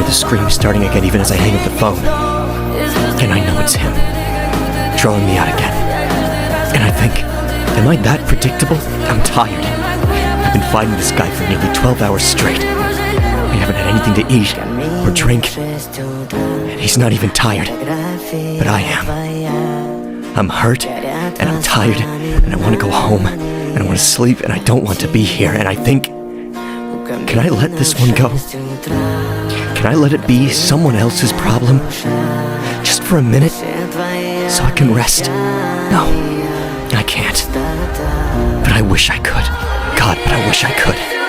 hear the screams starting again even as I hang up the phone. And I know it's him, drawing me out again. And I think, am I that predictable? I'm tired. I've been fighting this guy for nearly 12 hours straight. I haven't had anything to eat or drink. And he's not even tired. But I am. I'm hurt, and I'm tired, and I want to go home, and I want to sleep, and I don't want to be here. And I think, can I let this one go? Can I let it be someone else's problem? Just for a minute? So I can rest? No, I can't. But I wish I could. God, but I wish I could.